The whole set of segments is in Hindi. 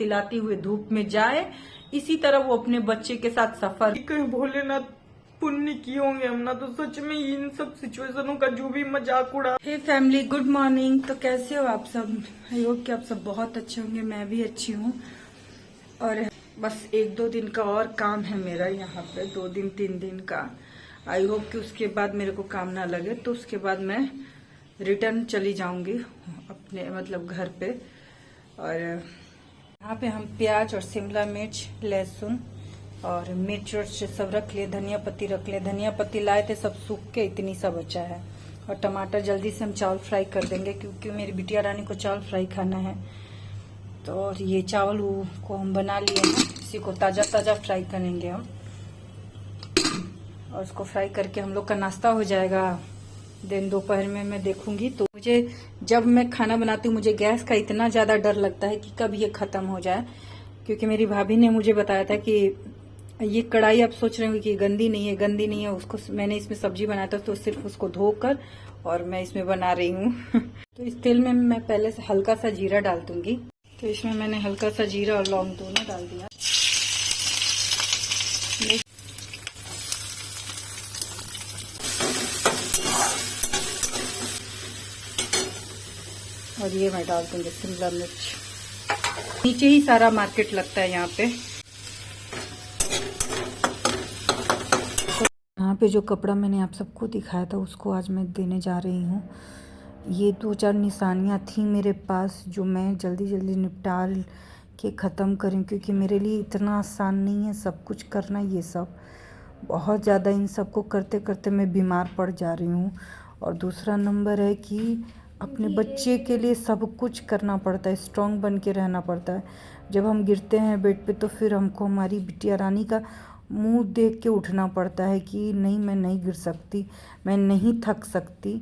चिलचिलाती हुए धूप में जाए, इसी तरह वो अपने बच्चे के साथ सफर। भोलेनाथ पुण्य किए होंगे हम ना, तो सच में इन सब सिचुएशनों का जो भी मजाक उड़ा। Hey family, good morning. तो कैसे हो आप सब? आई होप कि आप सब बहुत अच्छे होंगे, मैं भी अच्छी हूँ। और बस 1-2 दिन का और काम है मेरा यहाँ पे, 2 दिन 3 दिन का। आई होप कि उसके बाद मेरे को काम ना लगे, तो उसके बाद मैं रिटर्न चली जाऊंगी अपने मतलब घर पे। और यहाँ पे हम प्याज और शिमला मिर्च, लहसुन और मिर्च और सब रख लिए, धनिया पत्ती रख लिए। धनिया पत्ती लाए थे, सब सूख के इतनी सा बचा है। और टमाटर जल्दी से हम चावल फ्राई कर देंगे, क्योंकि मेरी बिटिया रानी को चावल फ्राई खाना है। तो और ये चावल को हम बना लिए हैं, इसी को ताजा ताजा फ्राई करेंगे हम। और उसको फ्राई करके हम लोग का नाश्ता हो जाएगा। दिन दोपहर में मैं देखूंगी। तो मुझे जब मैं खाना बनाती हूँ, मुझे गैस का इतना ज्यादा डर लगता है कि कब ये खत्म हो जाए। क्योंकि मेरी भाभी ने मुझे बताया था कि ये कढ़ाई आप सोच रहे हो कि गंदी नहीं है, गंदी नहीं है। उसको मैंने इसमें सब्जी बनाया था, तो सिर्फ उसको धोकर और मैं इसमें बना रही हूँ। तो इस तेल में मैं पहले से हल्का सा जीरा डाल दूंगी। तो इसमें मैंने हल्का सा जीरा और लौंग दोनों डाल दिया। और ये मैं डाल दूंगी शिमला मिर्च। नीचे ही सारा मार्केट लगता है यहाँ पे। यहाँ पे जो कपड़ा मैंने आप सबको दिखाया था, उसको आज मैं देने जा रही हूँ। ये 2-4 निशानियाँ थी मेरे पास, जो मैं जल्दी जल्दी निपटा के ख़त्म करूँ, क्योंकि मेरे लिए इतना आसान नहीं है सब कुछ करना। ये सब बहुत ज़्यादा, इन सब को करते करते मैं बीमार पड़ जा रही हूँ। और दूसरा नंबर है कि अपने बच्चे के लिए सब कुछ करना पड़ता है, स्ट्रांग बन के रहना पड़ता है। जब हम गिरते हैं बेड पे, तो फिर हमको हमारी बिटिया रानी का मुंह देख के उठना पड़ता है कि नहीं, मैं नहीं गिर सकती, मैं नहीं थक सकती।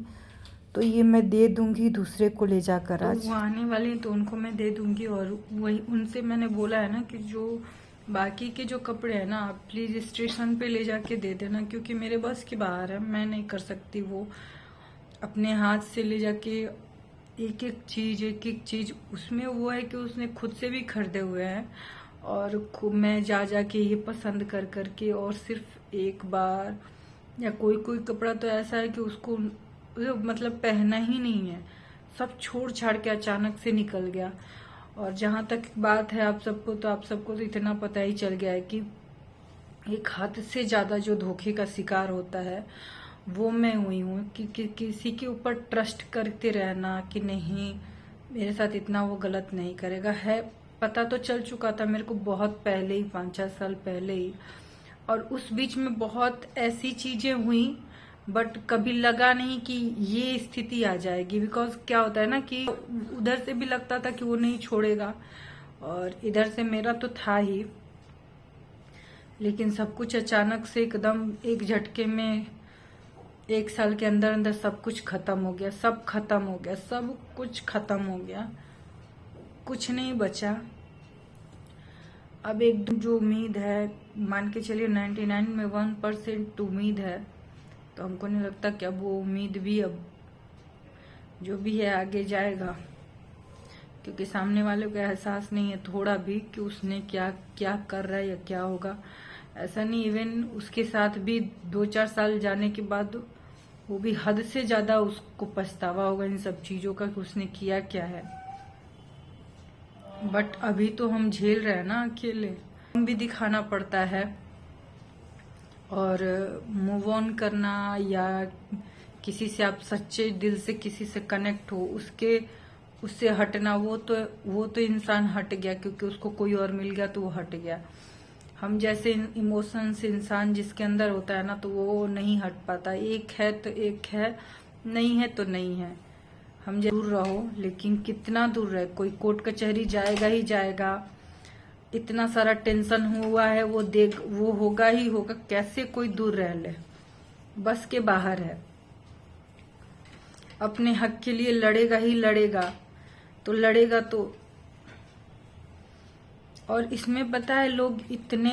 तो ये मैं दे दूंगी दूसरे को ले जाकर। आज वो आने वाले हैं, तो उनको मैं दे दूंगी। और वही उनसे मैंने बोला है ना कि जो बाकी के जो कपड़े हैं ना, आप प्लीज स्टेशन पे ले जाके दे देना, क्योंकि मेरे बस की बाहर है, मैं नहीं कर सकती वो अपने हाथ से ले जाके एक एक चीज। उसमें वो है कि उसने खुद से भी खरीदे हुए हैं, और मैं जा के ये पसंद कर करके, और सिर्फ एक बार। या कोई कपड़ा तो ऐसा है कि उसको मतलब पहना ही नहीं है, सब छोड़ छाड़ के अचानक से निकल गया। और जहां तक बात है आप सबको, तो आप सबको तो इतना पता ही चल गया है कि एक हद से ज्यादा जो धोखे का शिकार होता है, वो मैं हुई हूँ। कि किसी के ऊपर ट्रस्ट करते रहना कि नहीं, मेरे साथ इतना वो गलत नहीं करेगा, है पता तो चल चुका था मेरे को बहुत पहले ही, 5-6 साल पहले ही। और उस बीच में बहुत ऐसी चीजें हुई, बट कभी लगा नहीं कि ये स्थिति आ जाएगी। बिकॉज क्या होता है ना कि उधर से भी लगता था कि वो नहीं छोड़ेगा, और इधर से मेरा तो था ही। लेकिन सब कुछ अचानक से एकदम एक झटके में 1 साल के अंदर अंदर सब कुछ खत्म हो गया, सब खत्म हो गया, सब कुछ खत्म हो गया, कुछ नहीं बचा। अब एक जो उम्मीद है, मान के चलिए 99 में 1% उम्मीद है, तो हमको नहीं लगता कि अब वो उम्मीद भी, अब जो भी है आगे जाएगा। क्योंकि सामने वाले को एहसास नहीं है थोड़ा भी कि उसने क्या क्या कर रहा है या क्या होगा। ऐसा नहीं, इवन उसके साथ भी 2-4 साल जाने के बाद वो भी हद से ज्यादा उसको पछतावा होगा इन सब चीजों का कि उसने किया क्या है। बट अभी तो हम झेल रहे हैं ना अकेले, हम भी दिखाना पड़ता है। और मूव ऑन करना, या किसी से आप सच्चे दिल से किसी से कनेक्ट हो, उससे हटना, वो तो इंसान हट गया, क्योंकि उसको कोई और मिल गया तो वो हट गया। हम जैसे इमोशंस इंसान जिसके अंदर होता है ना, तो वो नहीं हट पाता। एक है तो एक है, नहीं है तो नहीं है। हम दूर रहो, लेकिन कितना दूर रहे, कोई कोर्ट कचहरी जाएगा ही जाएगा, इतना सारा टेंशन हुआ है, वो होगा ही होगा। कैसे कोई दूर रह ले, बस के बाहर है। अपने हक के लिए लड़ेगा ही लड़ेगा, तो लड़ेगा तो। और इसमें पता है, लोग इतने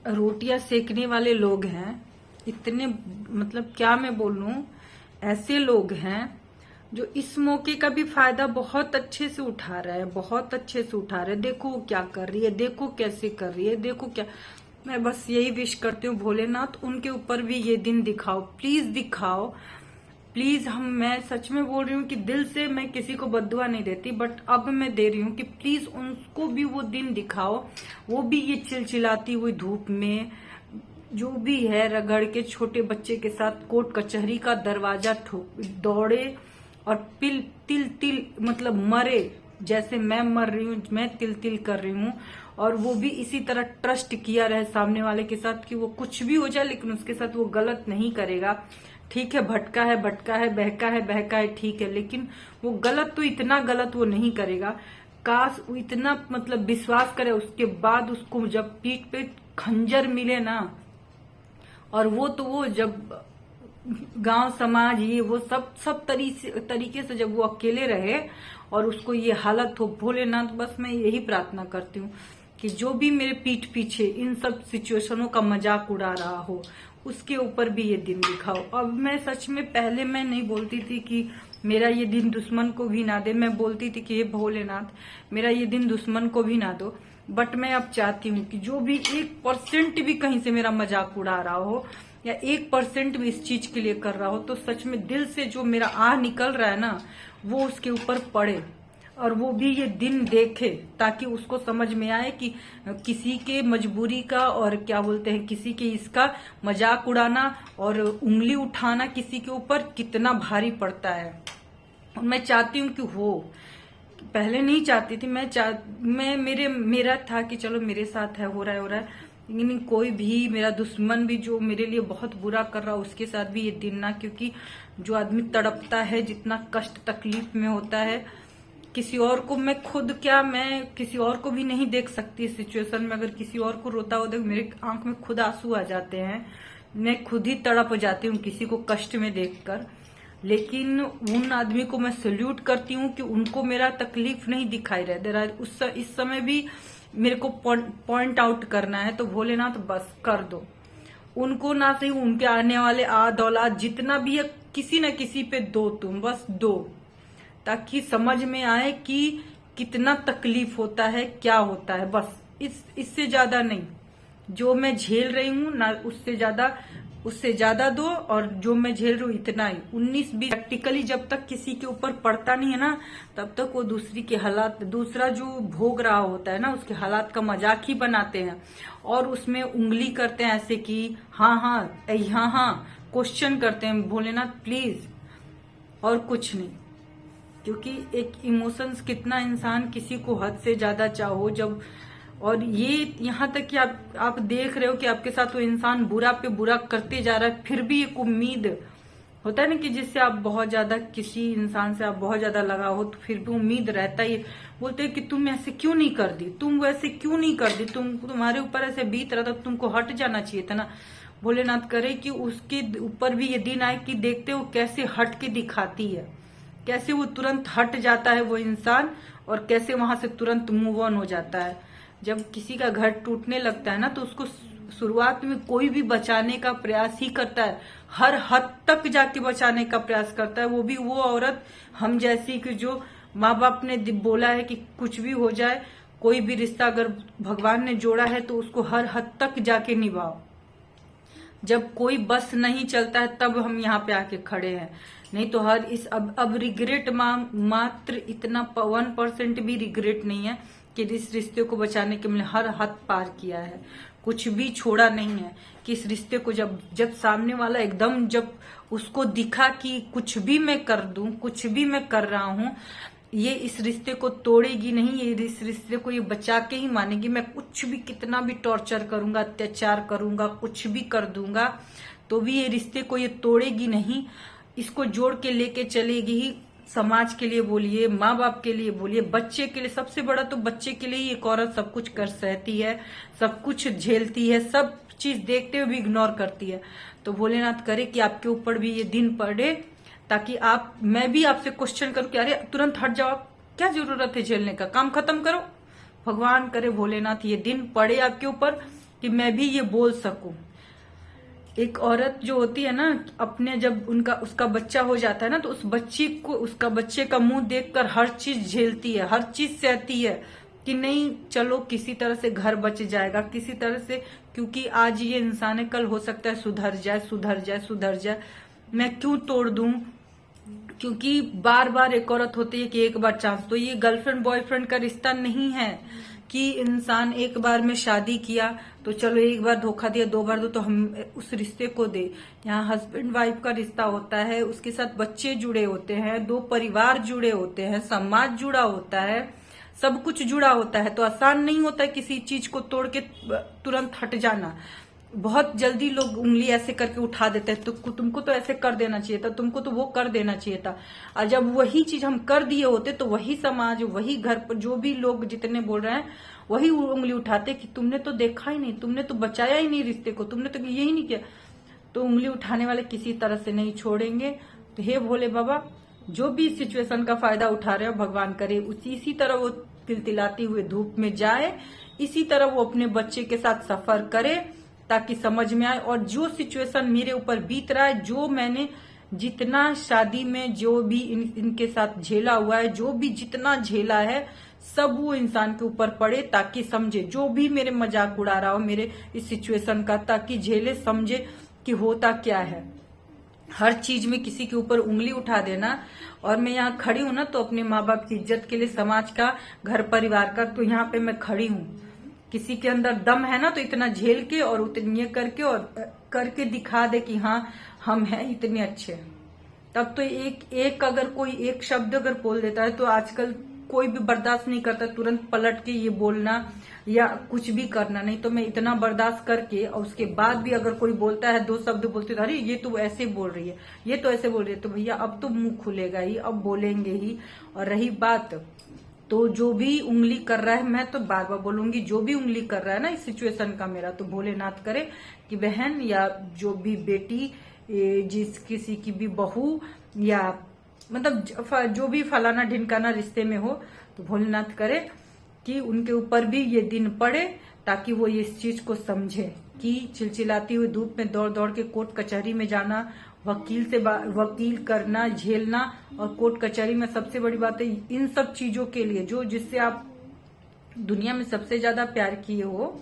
रोटियां सेकने वाले लोग हैं, इतने मतलब क्या मैं बोलूं, ऐसे लोग हैं जो इस मौके का भी फायदा बहुत अच्छे से उठा रहा है, बहुत अच्छे से उठा रहे हैं। देखो वो क्या कर रही है, देखो कैसे कर रही है, देखो क्या। मैं बस यही विश करती हूँ भोलेनाथ उनके ऊपर भी ये दिन दिखाओ, प्लीज दिखाओ प्लीज। मैं सच में बोल रही हूँ कि दिल से मैं किसी को बद्दुआ नहीं देती, बट अब मैं दे रही हूँ कि प्लीज उनको भी वो दिन दिखाओ। वो भी ये चिलचिलाती हुई धूप में जो भी है रगड़ के छोटे बच्चे के साथ कोर्ट कचहरी का दरवाजा दौड़े और तिल तिल मतलब मरे, जैसे मैं मर रही हूँ, मैं तिल तिल कर रही हूँ। और वो भी इसी तरह ट्रस्ट किया रहे सामने वाले के साथ कि वो कुछ भी हो जाए लेकिन उसके साथ वो गलत नहीं करेगा। ठीक है, भटका है भटका है, बहका है बहका है, ठीक है, लेकिन वो गलत तो इतना गलत वो नहीं करेगा। काश वो इतना मतलब विश्वास करे, उसके बाद उसको जब पीठ पे खंजर मिले ना, और वो जब गांव समाज ये वो सब तरीके से जब वो अकेले रहे और उसको ये हालत हो, भोलेनाथ बस मैं यही प्रार्थना करती हूँ कि जो भी मेरे पीठ पीछे इन सब सिचुएशनों का मजाक उड़ा रहा हो उसके ऊपर भी ये दिन दिखाओ। अब मैं सच में पहले मैं नहीं बोलती थी कि मेरा ये दिन दुश्मन को भी ना दे, मैं बोलती थी कि ये भोलेनाथ मेरा ये दिन दुश्मन को भी ना दो, बट मैं अब चाहती हूँ कि जो भी 1% भी कहीं से मेरा मजाक उड़ा रहा हो या 1% भी इस चीज के लिए कर रहा हो, तो सच में दिल से जो मेरा आह निकल रहा है ना वो उसके ऊपर पड़े और वो भी ये दिन देखे, ताकि उसको समझ में आए कि किसी के मजबूरी का और क्या बोलते हैं किसी के इसका मजाक उड़ाना और उंगली उठाना किसी के ऊपर कितना भारी पड़ता है। और मैं चाहती हूँ कि हो, पहले नहीं चाहती थी, मेरा था कि चलो मेरे साथ है, हो रहा है, लेकिन कोई भी मेरा दुश्मन भी जो मेरे लिए बहुत बुरा कर रहा उसके साथ भी ये दिन ना, क्योंकि जो आदमी तड़पता है, जितना कष्ट तकलीफ में होता है, किसी और को मैं किसी और को भी नहीं देख सकती इस सिचुएशन में। अगर किसी और को रोता हो देख मेरे आंख में खुद आंसू आ जाते हैं, मैं खुद ही तड़प जाती हूँ किसी को कष्ट में देखकर। लेकिन उन आदमी को मैं सल्यूट करती हूँ कि उनको मेरा तकलीफ नहीं दिखाई दे रहा है। इस समय भी मेरे को पॉइंट आउट करना है, तो भोलेनाथ बस कर दो उनको, ना सही उनके आने वाले औलाद जितना भी है किसी न किसी पे दो, तुम बस दो, ताकि समझ में आए कि कितना तकलीफ होता है, क्या होता है। बस इससे ज्यादा नहीं, जो मैं झेल रही हूँ ना उससे ज्यादा दो, और जो मैं झेल रही हूँ इतना ही। 19-20 प्रैक्टिकली जब तक किसी के ऊपर पड़ता नहीं है ना, तब तक वो दूसरा जो भोग रहा होता है ना उसके हालात का मजाक ही बनाते हैं और उसमें उंगली करते हैं ऐसे कि हाँ, क्वेश्चन करते हैं। भोलेनाथ प्लीज, और कुछ नहीं, क्योंकि एक इमोशंस कितना इंसान किसी को हद से ज्यादा चाहो जब, और ये यहाँ तक कि आप देख रहे हो कि आपके साथ वो इंसान बुरा पे बुरा करते जा रहा है, फिर भी एक उम्मीद होता है ना कि जिससे आप बहुत ज्यादा किसी इंसान से आप बहुत ज्यादा लगा हो, तो फिर भी उम्मीद रहता ही। बोलते हैं कि तुम ऐसे क्यों नहीं कर दी, तुम वैसे क्यों नहीं कर दी, तुम्हारे ऊपर ऐसे बीत रहा था, तुमको हट जाना चाहिए था ना। भोलेनाथ करे कि उसके ऊपर भी ये दिन आए कि देखते हो कैसे हट के दिखाती है, कैसे वो तुरंत हट जाता है वो इंसान, और कैसे वहां से तुरंत मूव ऑन हो जाता है। जब किसी का घर टूटने लगता है ना, तो उसको शुरुआत में कोई भी बचाने का प्रयास ही करता है, हर हद तक जाके बचाने का प्रयास करता है। वो भी वो औरत हम जैसी कि जो माँ बाप ने बोला है कि कुछ भी हो जाए, कोई भी रिश्ता अगर भगवान ने जोड़ा है तो उसको हर हद तक जाके निभाओ। जब कोई बस नहीं चलता है तब हम यहाँ पे आके खड़े हैं, नहीं तो अब रिग्रेट मात्र इतना 1% भी रिग्रेट नहीं है कि इस रिश्ते को बचाने के लिए हर हद पार किया है, कुछ भी छोड़ा नहीं है। कि इस रिश्ते को जब सामने वाला एकदम जब उसको दिखा कि कुछ भी मैं कर दूं, कुछ भी मैं कर रहा हूं, ये इस रिश्ते को तोड़ेगी नहीं, ये इस रिश्ते को ये बचा के ही मानेगी। मैं कुछ भी कितना भी टॉर्चर करूंगा, अत्याचार करूंगा, कुछ भी कर दूंगा, तो भी ये रिश्ते को ये तोड़ेगी नहीं, इसको जोड़ के लेके चलेगी ही। समाज के लिए बोलिए, माँ बाप के लिए बोलिए, बच्चे के लिए, सबसे बड़ा तो बच्चे के लिए ही एक औरत सब कुछ कर सहती है, सब कुछ झेलती है, सब चीज देखते हुए भी इग्नोर करती है। तो भोलेनाथ करे कि आपके ऊपर भी ये दिन पड़े, ताकि मैं भी आपसे क्वेश्चन करूं कि अरे तुरंत हट जाओ, क्या जरूरत है झेलने का, काम खत्म करो। भगवान करे भोलेनाथ ये दिन पड़े आपके ऊपर कि मैं भी ये बोल सकूं एक औरत जो होती है ना, अपने जब उसका बच्चा हो जाता है ना, तो उसका बच्चे का मुंह देखकर हर चीज झेलती है, हर चीज सहती है कि नहीं चलो किसी तरह से घर बच जाएगा, किसी तरह से, क्योंकि आज ये इंसान है, कल हो सकता है सुधर जाए, सुधर जाए, सुधर जाए, मैं क्यों तोड़ दूं। क्योंकि बार बार एक औरत होती है कि एक बार चांस, तो ये गर्लफ्रेंड बॉयफ्रेंड का रिश्ता नहीं है कि इंसान एक बार में शादी किया तो चलो एक बार धोखा दिया, दो बार दो तो हम उस रिश्ते को दे। यहाँ हस्बैंड वाइफ का रिश्ता होता है, उसके साथ बच्चे जुड़े होते हैं, दो परिवार जुड़े होते हैं, समाज जुड़ा होता है, सब कुछ जुड़ा होता है। तो आसान नहीं होता है किसी चीज को तोड़ के तुरंत हट जाना। बहुत जल्दी लोग उंगली ऐसे करके उठा देते हैं, तो तुमको तो ऐसे कर देना चाहिए था, तुमको तो वो कर देना चाहिए था। और जब वही चीज हम कर दिए होते तो वही समाज, वही घर पर जो भी लोग जितने बोल रहे हैं वही उंगली उठाते कि तुमने तो देखा ही नहीं, तुमने तो बचाया ही नहीं रिश्ते को, तुमने तो यही नहीं किया। तो उंगली उठाने वाले किसी तरह से नहीं छोड़ेंगे। तो हे भोले बाबा, जो भी सिचुएशन का फायदा उठा रहे हो भगवान करे इसी तरह वो तिलतिलाती हुए धूप में जाए, इसी तरह वो अपने बच्चे के साथ सफर करे ताकि समझ में आए। और जो सिचुएशन मेरे ऊपर बीत रहा है, जो मैंने जितना शादी में जो भी इनके साथ झेला हुआ है, जो भी जितना झेला है, सब वो इंसान के ऊपर पड़े ताकि समझे, जो भी मेरे मजाक उड़ा रहा हो मेरे इस सिचुएशन का, ताकि झेले, समझे कि होता क्या है। हर चीज में किसी के ऊपर उंगली उठा देना। और मैं यहाँ खड़ी हूं ना, तो अपने माँ बाप की इज्जत के लिए, समाज का, घर परिवार का, तो यहाँ पे मैं खड़ी हूँ। किसी के अंदर दम है ना, तो इतना झेल के और उतनी करके और करके दिखा दे कि हाँ हम हैं इतने अच्छे। तब तो एक अगर कोई एक शब्द अगर बोल देता है तो आजकल कोई भी बर्दाश्त नहीं करता, तुरंत पलट के ये बोलना या कुछ भी करना। नहीं तो मैं इतना बर्दाश्त करके और उसके बाद भी अगर कोई बोलता है, दो शब्द बोलते, अरे ये तो ऐसे बोल रही है, ये तो ऐसे बोल रही है, तो भैया अब तो मुंह खुलेगा ही, अब बोलेंगे ही। और रही बात, तो जो भी उंगली कर रहा है, मैं तो बार बार बोलूंगी, जो भी उंगली कर रहा है ना इस सिचुएशन का, मेरा तो भोलेनाथ करे कि बहन या जो भी बेटी, जिस किसी की भी बहू, या मतलब जो भी फलाना ढिनकाना रिश्ते में हो, तो भोलेनाथ करे कि उनके ऊपर भी ये दिन पड़े ताकि वो इस चीज को समझे कि चिलचिलाती हुई धूप में दौड़ दौड़ के कोर्ट कचहरी में जाना, वकील करना, झेलना, और कोर्ट कचहरी में सबसे बड़ी बात है इन सब चीजों के लिए, जो जिससे आप दुनिया में सबसे ज्यादा प्यार किए हो,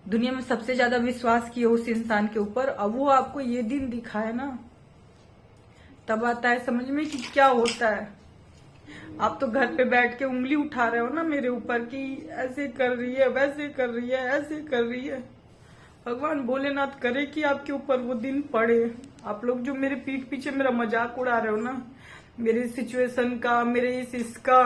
दुनिया में सबसे ज्यादा विश्वास किए हो उस इंसान के ऊपर, अब वो आपको ये दिन दिखाए ना, तब आता है समझ में कि क्या होता है। आप तो घर पे बैठ के उंगली उठा रहे हो ना मेरे ऊपर कि ऐसे कर रही है, वैसे कर रही है, ऐसे कर रही है। भगवान भोलेनाथ करे कि आपके ऊपर वो दिन पड़े। आप लोग जो मेरे पीठ पीछे मेरा मजाक उड़ा रहे हो ना, मेरे सिचुएशन का, मेरे इसका,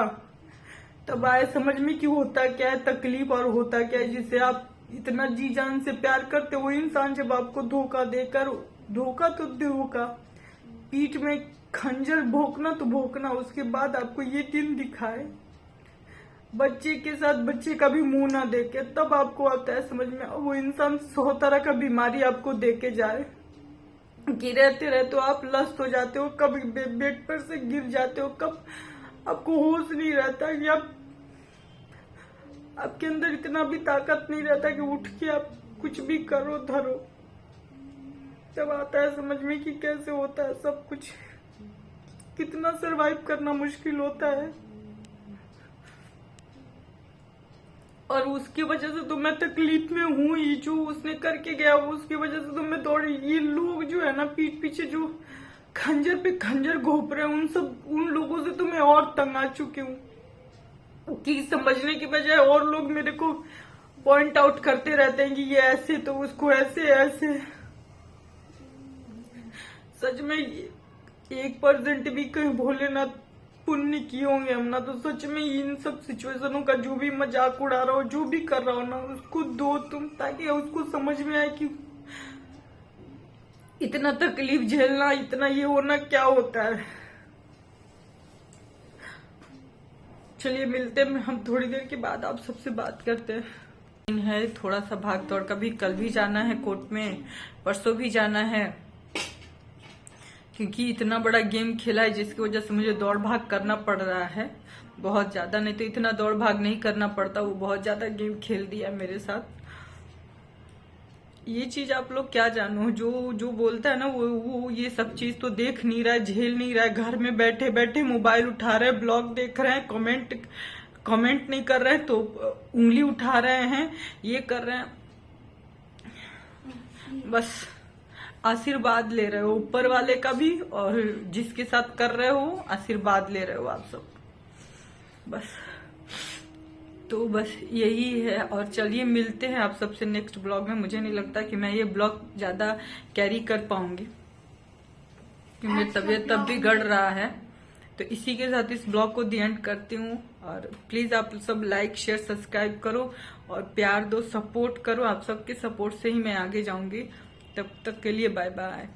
तब आए समझ में कि होता क्या है तकलीफ और होता क्या है। जिसे आप इतना जी जान से प्यार करते हो, वो इंसान जब आपको धोखा देकर, धोखा तो धोखा, पीठ में खंजर भोंकना तो भोंकना, उसके बाद आपको ये दिन दिखाए, बच्चे के साथ बच्चे का भी मुंह ना देके, तब आपको आता है समझ में। वो इंसान 100 तरह का बीमारी आपको देके जाए कि रहते रहते हो आप लस्त हो जाते हो, कब बेड पर से गिर जाते हो, कब आपको होश नहीं रहता कि आपके अंदर इतना भी ताकत नहीं रहता कि उठ के आप कुछ भी करो धरो। तब आता है समझ में कि कैसे होता है सब कुछ, कितना सरवाइव करना मुश्किल होता है। और उसकी वजह से तो मैं तकलीफ में हूँ ही, जो उसने करके गया उसकी वजह से तो मैं दौड़ी। ये लोग जो है ना पीठ पीछे जो खंजर पे खंजर घोप रहे हैं, उन लोगों से तो मैं और तंग आ चुकी हूँ कि समझने की बजाय और लोग मेरे को पॉइंट आउट करते रहते हैं कि ये ऐसे, तो उसको ऐसे ऐसे। सच में 1% भी कहीं भोलेनाथ पुण्य किए होंगे हम ना, तो सच में इन सब सिचुएशनों का जो भी मजाक उड़ा रहा हो, जो भी कर रहा हो ना, उसको दो तुम, ताकि उसको समझ में आए कि इतना तकलीफ झेलना, इतना ये होना क्या होता है। चलिए मिलते हैं हम थोड़ी देर के बाद, आप सबसे बात करते हैं। है थोड़ा सा भाग दौड़ का भी, कल भी जाना है कोर्ट में, परसों भी जाना है, क्योंकि इतना बड़ा गेम खेला है जिसकी वजह से मुझे दौड़ भाग करना पड़ रहा है बहुत ज्यादा। नहीं तो इतना दौड़ भाग नहीं करना पड़ता, वो बहुत ज्यादा गेम खेल दिया मेरे साथ। ये चीज आप लोग क्या जानो, जो जो बोलता है ना वो ये सब चीज तो देख नहीं रहा है, झेल नहीं रहा है, घर में बैठे बैठे मोबाइल उठा रहे हैं, ब्लॉग देख रहे हैं, कमेंट नहीं कर रहे हैं तो उंगली उठा रहे हैं, ये कर रहे हैं। बस आशीर्वाद ले रहे हो ऊपर वाले का भी, और जिसके साथ कर रहे हो आशीर्वाद ले रहे हो आप सब। बस तो बस यही है। और चलिए मिलते हैं आप सबसे नेक्स्ट ब्लॉग में। मुझे नहीं लगता कि मैं ये ब्लॉग ज्यादा कैरी कर पाऊंगी क्योंकि मेरी तबीयत तब भी गड़ रहा है। तो इसी के साथ इस ब्लॉग को दी एंड करती हूँ। और प्लीज आप सब लाइक शेयर सब्सक्राइब करो और प्यार दो, सपोर्ट करो। आप सबके सपोर्ट से ही मैं आगे जाऊंगी। तब तक के लिए बाय बाय।